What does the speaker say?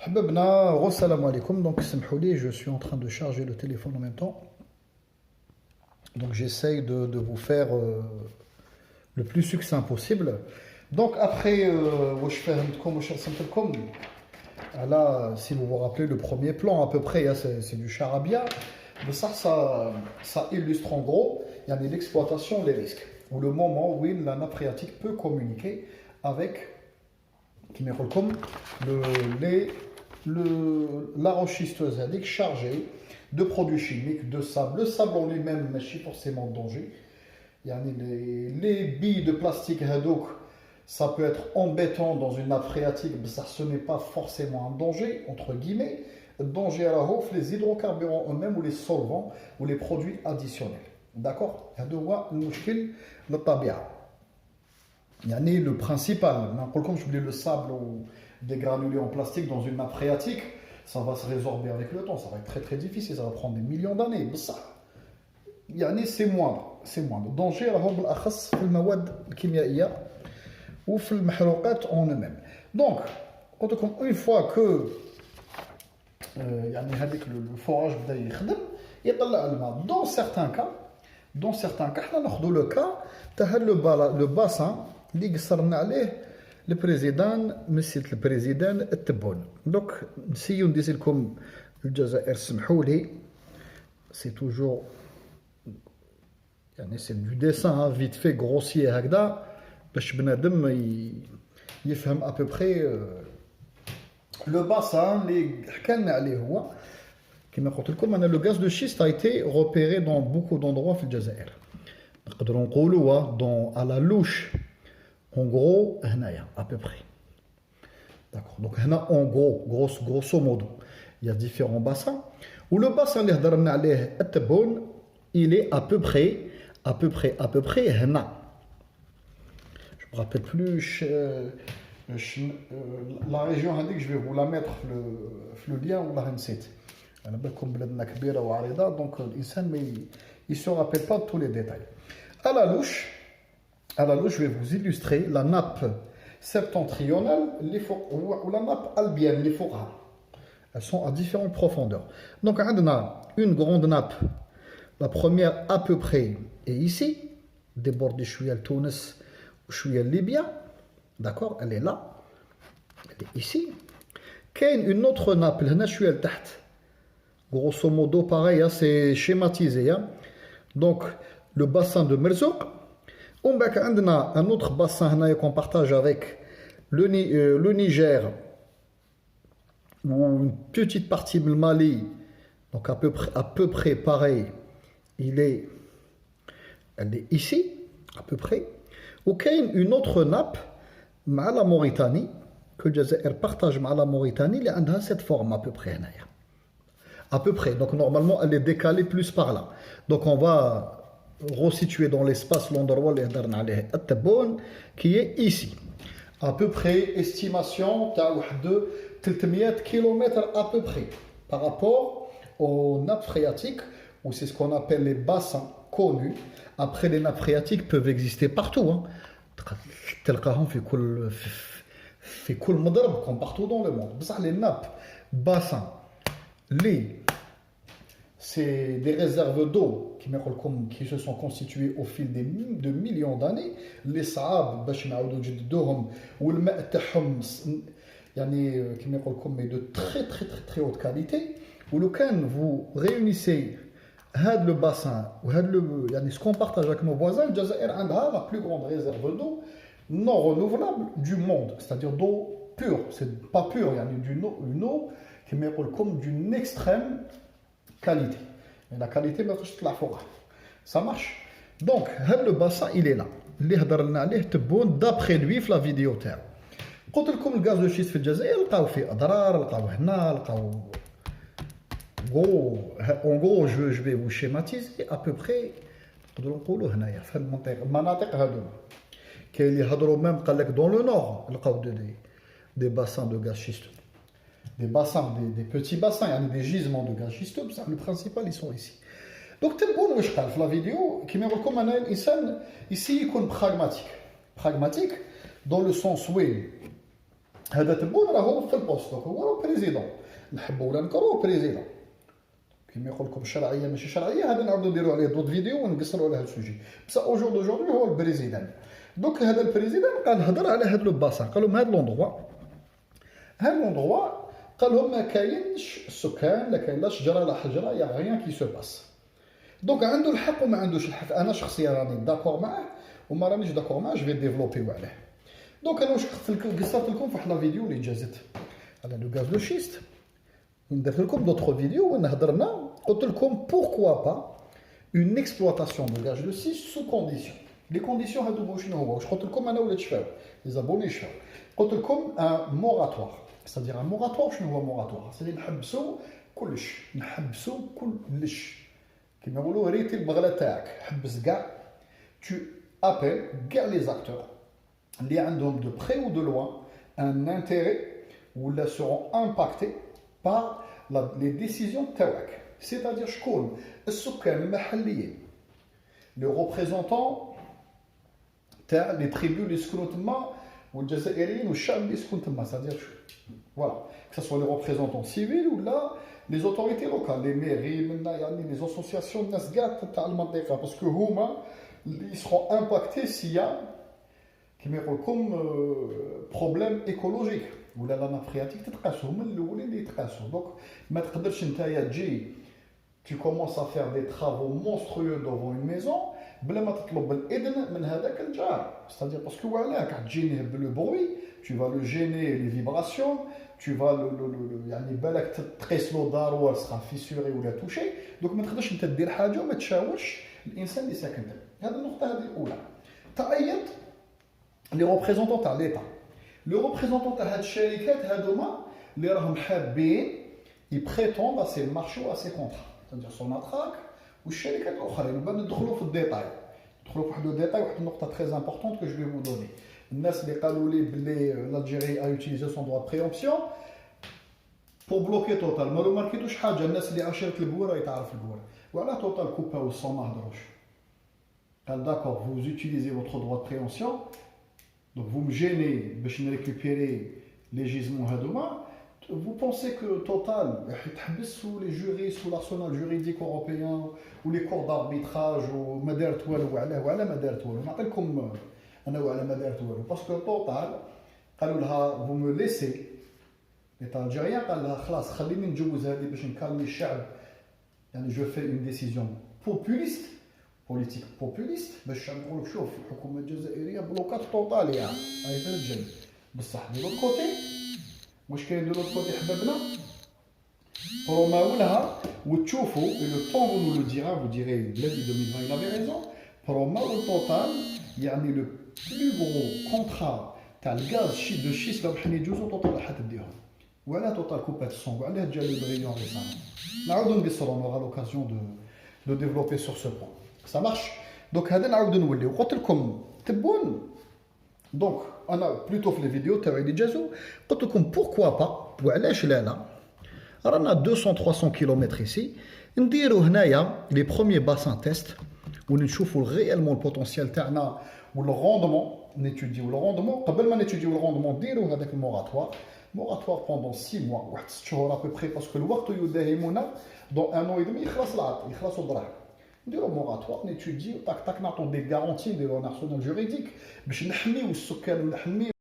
Habibna, salam alaikum. Donc, Samhouli, je suis en train de charger le téléphone en même temps. Donc, j'essaye de vous faire le plus succinct possible. Donc, après, là, si vous vous rappelez le premier plan, à peu près, hein, c'est du charabia. Mais ça illustre en gros l'exploitation des risques, ou le moment où la nappe phréatique peut communiquer avec qui me comme la roche-schisteuse chargée de produits chimiques, de sable. Le sable en lui-même n'est pas forcément de danger. Les billes de plastique, ça peut être embêtant dans une nappe phréatique, mais ça, ce n'est pas forcément un danger, entre guillemets. Danger à la hausse, les hydrocarburants eux-mêmes ou les solvants ou les produits additionnels. D'accord? Le principal, comme je voulais le sable ou des granulés en plastique dans une nappe phréatique, ça va se résorber avec le temps, ça va être très très difficile, ça va prendre des millions d'années. C'est moindre, c'est moindre. Danger à la chimique ou في المحروقات en eux-mêmes. Donc, une fois que le forage بدا يخدم يطلع الماء. Dans certains cas, on a le cas le bassin اللي قصرنا عليه البريزيدان التبون. Donc, نسيو ندير لكم الجزائر سمحوا لي. C'est toujours c'est du dessin vite fait grossier هكذا باش بنادم يفهم à peu près le bassin اللي حكالنا عليه هو كما قلت لكم. Le gaz de schiste a été repéré dans beaucoup d'endroits في الجزائر. نقدروا نقولوا à la louche, en gros هنايا à peu près. D'accord. Donc هنا en gros, grosso modo, il y a différents bassins où le bassin اللي هضرنا عليه التبون il est à peu près هنا. Je me rappelle plus la région que je vais vous la mettre le lien ou la recette. Donc l'insan il se rappelle pas de tous les détails. À la louche, je vais vous illustrer la nappe septentrionale ou la nappe albienne, les forats. Elles sont à différentes profondeurs. Donc on a une grande nappe. La première à peu près est ici, débordée de Tunis ou de Libye. D'accord, elle est là. Elle est ici. Qu'il y a une autre nappe, là, je suis à l'tahت. Grosso modo, pareil, hein, c'est schématisé. Hein. Donc, le bassin de Merzouk. On a un autre bassin qu'on partage avec le Niger, ou une petite partie du Mali. Donc, à peu près pareil. Elle est ici, à peu près. Ou qu'il y a une autre nappe, avec la Mauritanie, que le Jazair partage avec la Mauritanie, elle a cette forme à peu près. À peu près. Donc normalement, elle est décalée plus par là. Donc on va resituer dans l'espace l'endroit qui est ici. À peu près, estimation de 300 km à peu près par rapport aux nappes phréatiques, ou c'est ce qu'on appelle les bassins connus. Après, les nappes phréatiques peuvent exister partout. Hein. Comme partout dans le monde. Les nappes, bassins, c'est des réserves d'eau qui se sont constituées au fil de millions d'années. Les saab, ou le de très très très très haute qualité. Ou le can, vous réunissez le bassin, ce qu'on partage avec nos voisins, le Jazair a la plus grande réserve d'eau non renouvelable du monde, c'est-à-dire d'eau pure. C'est pas pure, une eau qui est comme d'une extrême qualité. Mais la qualité, ça marche. Donc, le bassin, il est là. D'après lui, la vidéo terre. Quand le gaz de schiste في الجزائر لقاو فيه اضرار, لقاو هنا, لقاو en gros, je vais vous schématiser à peu près. نقولوا هنايا في المناطق هذو. كاين اللي هضروا même قال لك dans le nord لقاو des bassins de gaz schisteux. Des bassins, des petits bassins, des gisements de gaz schisteux, le principal ils sont ici. Donc tel bon واش قال في la vidéo qui me recommande انا الانسان ici يكون pragmatique dans le sens où هذا تبون راهو في البوست دونك هو بريزيدون نحبوا ولا نكرهوا بريزيدون كيما يقول لكم شرعيه ماشي شرعيه هذا نعاودوا نديروا عليه دوت فيديو ونقصروا على هذا السوجي بصح اوجوردي هو البريزيدون دوك هذا البريزيدون قال هضر على هذا لو باسان قال لهم هذا لوندغوا قال لهم ما كاينش السكان لا كاين لا شجره لا حجره يا غيان كي سو باس دونك عنده الحق وما عندوش الحق انا شخصيا راني داكور معاه وما رانيش داكور معاه جو في ديفلوبيو عليه دونك انا واش قصرت لكم في واحد لا فيديو اللي جازت على لو غاز لو شيست درت لكم دوطخ فيديو وين هضرنا قلت لكم بوركوا با اون اكسبلواتاسيون دو غاز لو شيست سو كونديسيون لي كونديسيون هادو شنو هو واش قلت لكم انا ولا تشفاو لي زابوني شفاو قلت لكم ان موراتوار c'est-à-dire un moratoire شنو هو موراتوار c'est-à-dire نحبسوا كلش كيما يقولوا ريتي البغله تاعك حبس كاع tu appelles كاع لي زاكتور اللي عندهم de près ou de loin un intérêt ولا seront impactés par les décisions تاعك c'est-à-dire شكون السكان المحليين les représentants تاع لي تريبيو اللي يسكنوا تما والجزائريين والشعب اللي يسكن تما c'est-à-dire voilà que ce soit les représentants civils ou là les autorités locales les mairies يعني les associations الناس كاع تاع المنطقه باسكو هما اللي seront impactés s'il y a كيما يقول لكم بروبليم ايكولوجيك ولا لا ناب فرياتيك تتقاسوا هما الاولين اللي يتقاسوا دونك ما تقدرش نتايا تجي tu commences à faire des travaux monstrueux devant une maison بلا ما تطلب الاذن من هذاك الجار c'est-à-dire parce que وعلاك تجيني بلو بروي tu vas le gêner les vibrations tu vas يعني بالك تقيس له دار ولا سخا فيسوري ولا توشي دونك ما تقدرش انت دير حاجه وما تشاورش الانسان اللي ساكن هذه النقطه هذه الاولى تعيط لي ريبريزونطون تاع ليتا لو ريبريزونطون تاع هاد الشركات هادوما اللي راهم حابين يبريتوند ا سي مارشو ا سي كونطرا c'est-à-dire سوناتراك والشركات الاخرين بان ندخلوا في الديتاي ندخلوا في واحد الديتاي واحد النقطه تري امبورطونت كو جو في فو دوني الناس اللي قالوا لي بلي l'Algérie a utilisé son droit de préemption pour bloquer توتال ما ماركيتوش حاجه الناس اللي عاشرت البوره يتعرف البوره وعلى توتال كوبا والصون ما هضروش قال داكور vous utilisez votre droit de préemption donc vous me gênez باش نريكوبيري لي جيزمون هادوما vous pensez que Total يتحبس sous les juristes ou l'arsenal juridique européen ou les cours d'arbitrage ou ما دارت والو وعلاه ما دارت والو نعطيكم انا وعلى ما دارت والو باسكو توتال قالوا لها vous me laissez l'état algérien قال لها خلاص خليني نجوز هذه باش نكالمي الشعب يعني جو في اون ديسيزيون بوبوليست بوليتيك بوبوليست باش الشعب يقول لك شوف الحكومه الجزائريه بلوكات توتال يعني هاي في الجن بصح دي لوط كوتي واش كاين دو لوط كوتي حبابنا بروماو لها وتشوفوا لو طون vous nous le dira vous direz بلادي 2020 il avait raison بروماو توتال يعني لو بلو غرو كونترا تاع الغاز دو شيست راهم حنا يجوزوا توتال راح تديهم وعلى توتال كوبات الصون وعلاه جا لو بريون ريسامون نعاودو نقصرو نورا لوكازيون دو ديفلوبي سور سو بوين سا مارش دونك هذا نعاودو نوليو قلت لكم تبون دونك انا بلوتو في لي فيديو تاعي اللي جازو قلت لكم بوركوا با وعلاش لا رانا 200 300 كيلومتر ايسي نديرو هنايا لي بروميي باسان تيست ونشوفوا ريالمون البوتونسيال تاعنا والو روندمون نيتوديو لو روندمون قبل ما نيتوديو لو روندمون نديرو هذاك الموراتوار بوندون 6 موا واحد 6 شهور ابوبري باسكو الوقت يداهمون دون ان او ودمي يخلص العطل يخلصوا الدراهم نديرو موراتوار نيتوديو طاك نعطو دي غارونتي نديرو ان ارسونال جوريديك باش نحميو السكان ونحميو